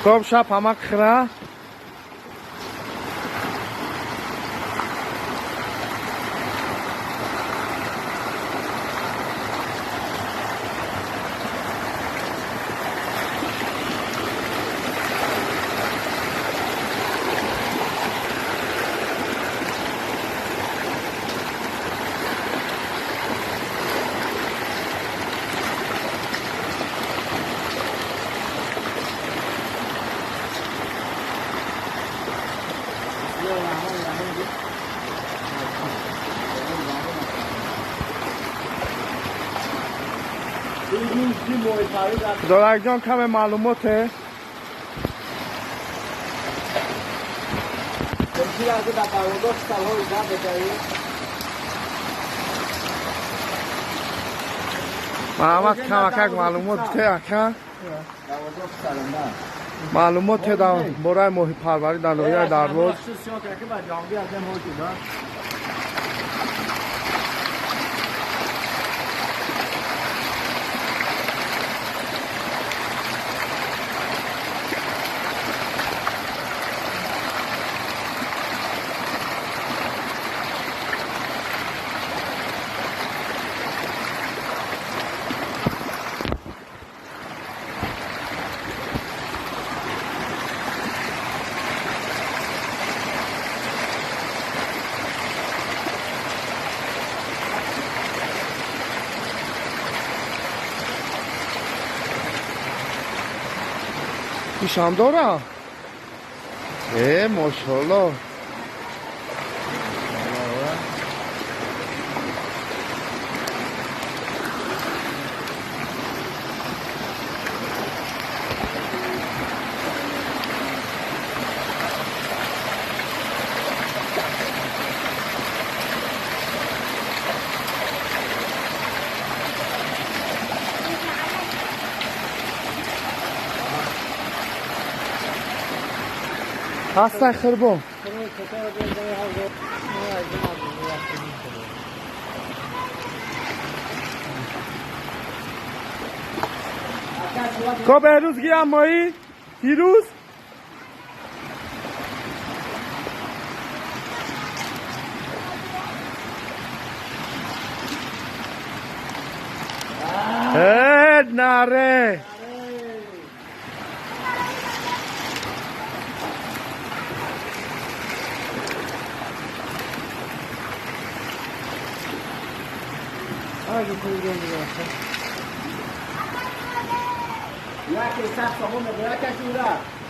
گم شب همه خره دارک جان کم معلوماته محمد کمک معلومات ته اکا معلومات ته در برای محیط پروری در نویه در روز پیشم دارم ماشاءالله هستن خربو که بهروز گیم مایی دیروز نره Ya que está como me voy a casurar.